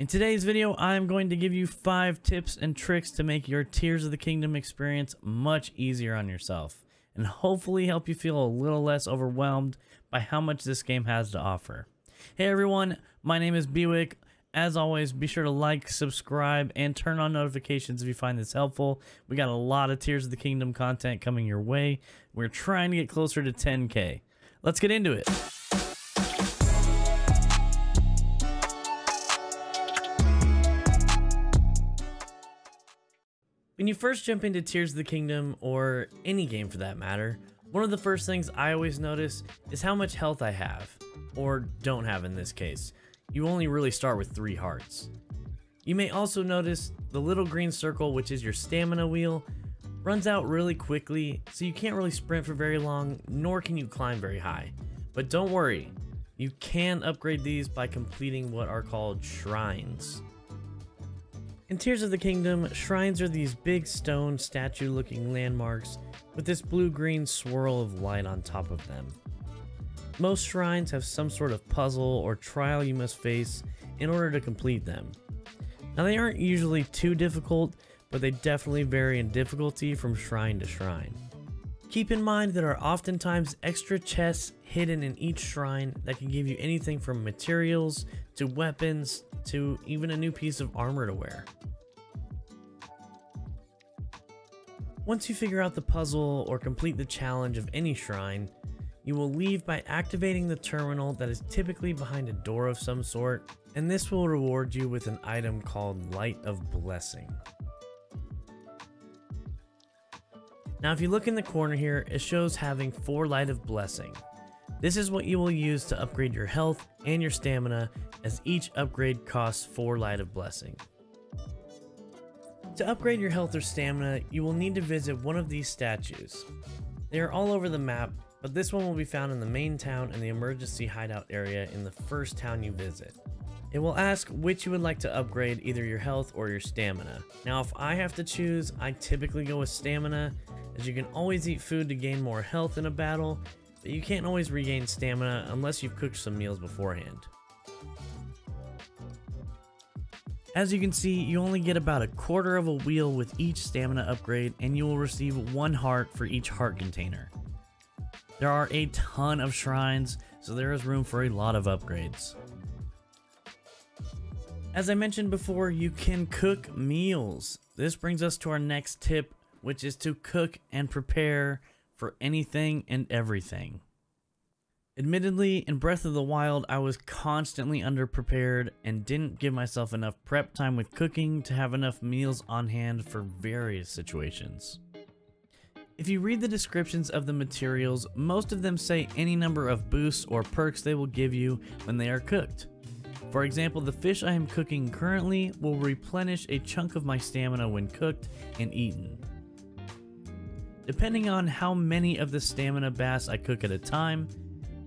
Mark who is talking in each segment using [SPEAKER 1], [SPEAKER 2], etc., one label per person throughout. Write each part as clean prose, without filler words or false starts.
[SPEAKER 1] In today's video, I'm going to give you 5 tips and tricks to make your Tears of the Kingdom experience much easier on yourself, and hopefully help you feel a little less overwhelmed by how much this game has to offer. Hey everyone, my name is Bewick. As always, be sure to like, subscribe, and turn on notifications if you find this helpful. We got a lot of Tears of the Kingdom content coming your way. We're trying to get closer to 10K. Let's get into it. When you first jump into Tears of the Kingdom, or any game for that matter, one of the first things I always notice is how much health I have, or don't have in this case. You only really start with 3 hearts. You may also notice the little green circle, which is your stamina wheel, runs out really quickly, so you can't really sprint for very long, nor can you climb very high. But don't worry, you can upgrade these by completing what are called shrines. In Tears of the Kingdom, shrines are these big stone statue looking landmarks with this blue-green swirl of light on top of them. Most shrines have some sort of puzzle or trial you must face in order to complete them. Now they aren't usually too difficult, but they definitely vary in difficulty from shrine to shrine. Keep in mind there are oftentimes extra chests hidden in each shrine that can give you anything from materials to weapons to even a new piece of armor to wear. Once you figure out the puzzle or complete the challenge of any shrine, you will leave by activating the terminal that is typically behind a door of some sort, and this will reward you with an item called Light of Blessing. Now if you look in the corner here, it shows having 4 Light of Blessing. This is what you will use to upgrade your health and your stamina, as each upgrade costs 4 Light of Blessing. To upgrade your health or stamina, you will need to visit one of these statues. They are all over the map, but this one will be found in the main town and the emergency hideout area in the first town you visit. It will ask which you would like to upgrade, either your health or your stamina. Now if I have to choose, I typically go with stamina, as you can always eat food to gain more health in a battle, but you can't always regain stamina unless you've cooked some meals beforehand. As you can see, you only get about 1/4 of a wheel with each stamina upgrade, and you will receive 1 heart for each heart container. There are a ton of shrines, so there is room for a lot of upgrades. As I mentioned before, you can cook meals. This brings us to our next tip, which is to cook and prepare for anything and everything. Admittedly, in Breath of the Wild, I was constantly underprepared and didn't give myself enough prep time with cooking to have enough meals on hand for various situations. If you read the descriptions of the materials, most of them say any number of boosts or perks they will give you when they are cooked. For example, the fish I am cooking currently will replenish a chunk of my stamina when cooked and eaten. Depending on how many of the stamina bass I cook at a time,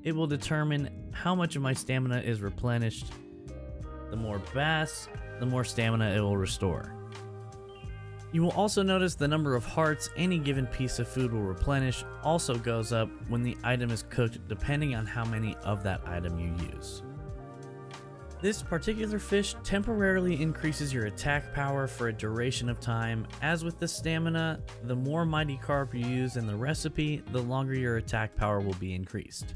[SPEAKER 1] it will determine how much of my stamina is replenished. The more bass, the more stamina it will restore. You will also notice the number of hearts any given piece of food will replenish also goes up when the item is cooked, depending on how many of that item you use. This particular fish temporarily increases your attack power for a duration of time. As with the stamina, the more mighty carp you use in the recipe, the longer your attack power will be increased.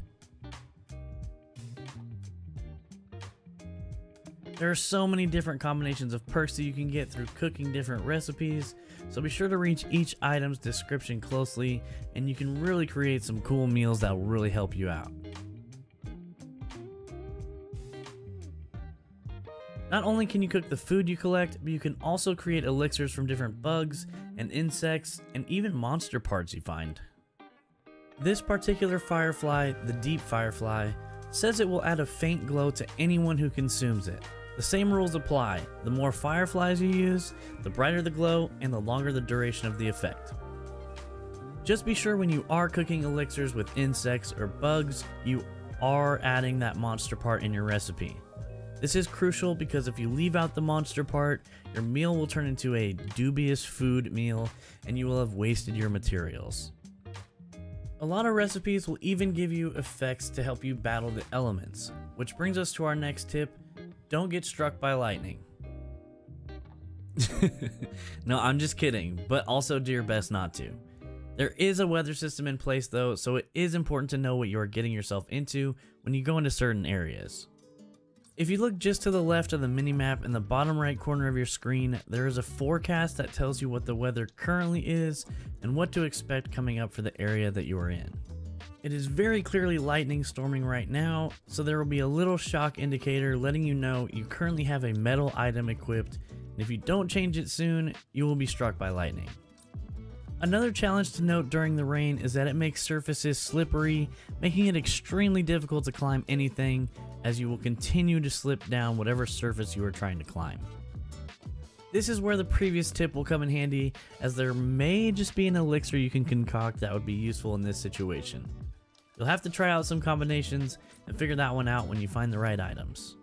[SPEAKER 1] There are so many different combinations of perks that you can get through cooking different recipes, so be sure to read each item's description closely, and you can really create some cool meals that will really help you out. Not only can you cook the food you collect, but you can also create elixirs from different bugs and insects and even monster parts you find. This particular firefly, the deep firefly, says it will add a faint glow to anyone who consumes it. The same rules apply. The more fireflies you use, the brighter the glow and the longer the duration of the effect. Just be sure when you are cooking elixirs with insects or bugs, you are adding that monster part in your recipe. This is crucial because if you leave out the monster part, your meal will turn into a dubious food meal and you will have wasted your materials. A lot of recipes will even give you effects to help you battle the elements, which brings us to our next tip: don't get struck by lightning. No, I'm just kidding, but also do your best not to. There is a weather system in place though, so it is important to know what you are getting yourself into when you go into certain areas. If you look just to the left of the minimap in the bottom right corner of your screen, there is a forecast that tells you what the weather currently is and what to expect coming up for the area that you are in. It is very clearly lightning storming right now, so there will be a little shock indicator letting you know you currently have a metal item equipped, and if you don't change it soon, you will be struck by lightning. Another challenge to note during the rain is that it makes surfaces slippery, making it extremely difficult to climb anything, as you will continue to slip down whatever surface you are trying to climb. This is where the previous tip will come in handy, as there may just be an elixir you can concoct that would be useful in this situation. You'll have to try out some combinations and figure that one out when you find the right items.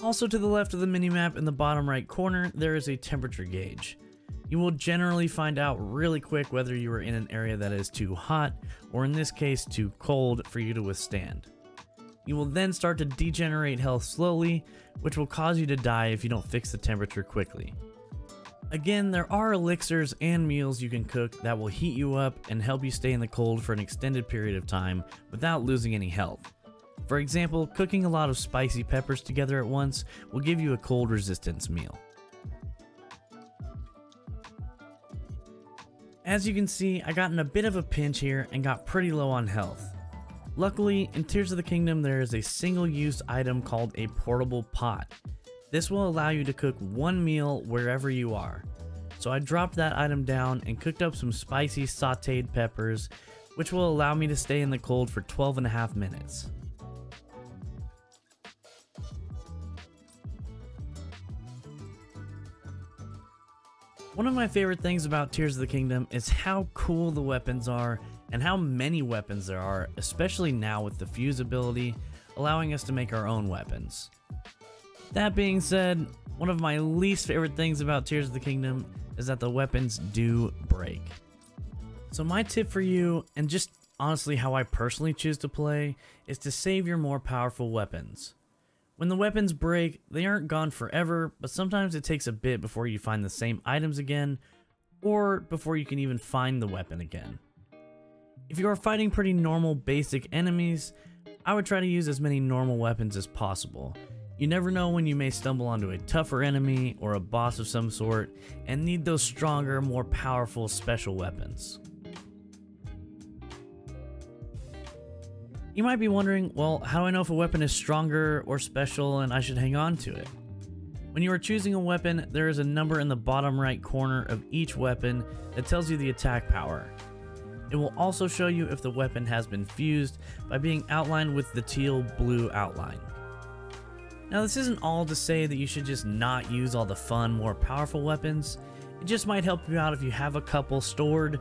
[SPEAKER 1] Also to the left of the minimap in the bottom right corner, there is a temperature gauge. You will generally find out really quick whether you are in an area that is too hot, or in this case too cold for you to withstand. You will then start to degenerate health slowly, which will cause you to die if you don't fix the temperature quickly. Again, there are elixirs and meals you can cook that will heat you up and help you stay in the cold for an extended period of time without losing any health. For example, cooking a lot of spicy peppers together at once will give you a cold resistance meal. As you can see, I got in a bit of a pinch here and got pretty low on health. Luckily, in Tears of the Kingdom there is a single-use item called a portable pot. This will allow you to cook one meal wherever you are. So I dropped that item down and cooked up some spicy sauteed peppers, which will allow me to stay in the cold for 12.5 minutes. One of my favorite things about Tears of the Kingdom is how cool the weapons are and how many weapons there are, especially now with the fuse ability, allowing us to make our own weapons. That being said, one of my least favorite things about Tears of the Kingdom is that the weapons do break. So my tip for you, and just honestly how I personally choose to play, is to save your more powerful weapons. When the weapons break, they aren't gone forever, but sometimes it takes a bit before you find the same items again, or before you can even find the weapon again. If you are fighting pretty normal basic enemies, I would try to use as many normal weapons as possible. You never know when you may stumble onto a tougher enemy or a boss of some sort and need those stronger, more powerful special weapons. You might be wondering, well, how do I know if a weapon is stronger or special and I should hang on to it? When you are choosing a weapon, there is a number in the bottom right corner of each weapon that tells you the attack power. It will also show you if the weapon has been fused by being outlined with the teal-blue outline. Now this isn't all to say that you should just not use all the fun, more powerful weapons. It just might help you out if you have a couple stored,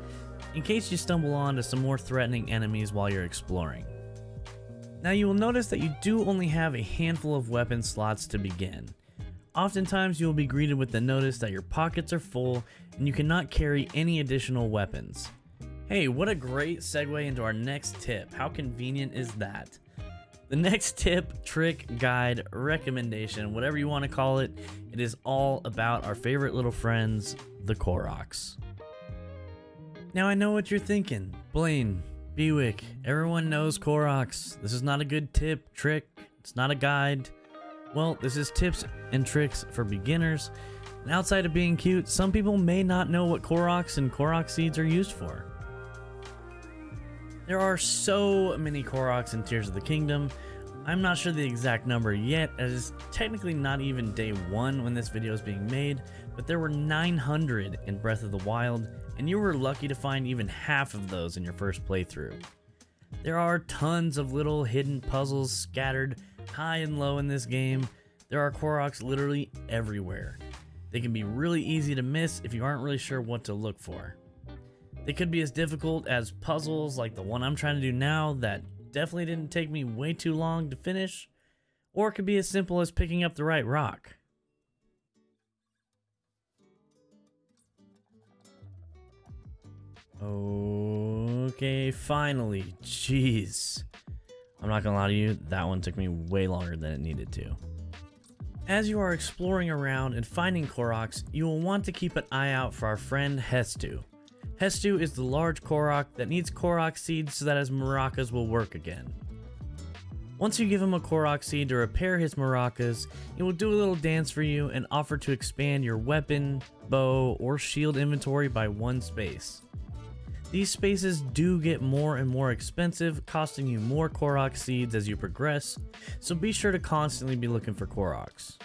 [SPEAKER 1] in case you stumble onto some more threatening enemies while you're exploring. Now you will notice that you do only have a handful of weapon slots to begin. Oftentimes you will be greeted with the notice that your pockets are full and you cannot carry any additional weapons. Hey, what a great segue into our next tip. How convenient is that? The next tip, trick, guide, recommendation, whatever you want to call it, it is all about our favorite little friends, the Koroks. Now I know what you're thinking. Blaine, Bewick, everyone knows Koroks. This is not a good tip, trick, it's not a guide. Well, this is tips and tricks for beginners. And outside of being cute, some people may not know what Koroks and Korok seeds are used for. There are so many Koroks in Tears of the Kingdom. I'm not sure the exact number yet, as it's technically not even day 1 when this video is being made, but there were 900 in Breath of the Wild, and you were lucky to find even half of those in your first playthrough. There are tons of little hidden puzzles scattered high and low in this game. There are Koroks literally everywhere. They can be really easy to miss if you aren't really sure what to look for. They could be as difficult as puzzles like the one I'm trying to do now that definitely didn't take me way too long to finish, or it could be as simple as picking up the right rock. Okay, finally, jeez. I'm not gonna lie to you, that one took me way longer than it needed to. As you are exploring around and finding Koroks, you will want to keep an eye out for our friend Hestu. Hestu is the large Korok that needs Korok seeds so that his maracas will work again. Once you give him a Korok seed to repair his maracas, it will do a little dance for you and offer to expand your weapon, bow, or shield inventory by 1 space. These spaces do get more and more expensive, costing you more Korok seeds as you progress, so be sure to constantly be looking for Koroks.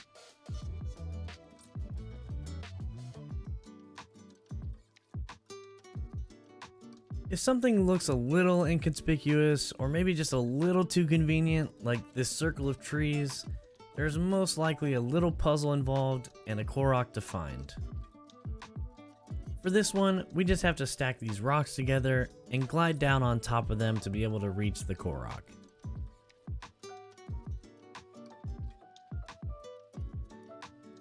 [SPEAKER 1] If something looks a little inconspicuous, or maybe just a little too convenient, like this circle of trees, there's most likely a little puzzle involved and a Korok to find. For this one, we just have to stack these rocks together and glide down on top of them to be able to reach the Korok.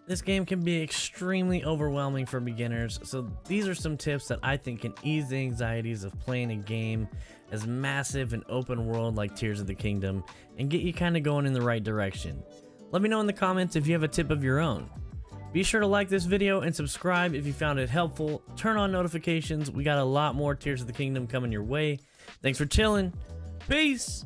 [SPEAKER 1] This game can be extremely overwhelming for beginners, so these are some tips that I think can ease the anxieties of playing a game as massive and open world like Tears of the Kingdom and get you kind of going in the right direction. Let me know in the comments if you have a tip of your own. Be sure to like this video and subscribe if you found it helpful. Turn on notifications. We got a lot more Tears of the Kingdom coming your way. Thanks for chilling. Peace!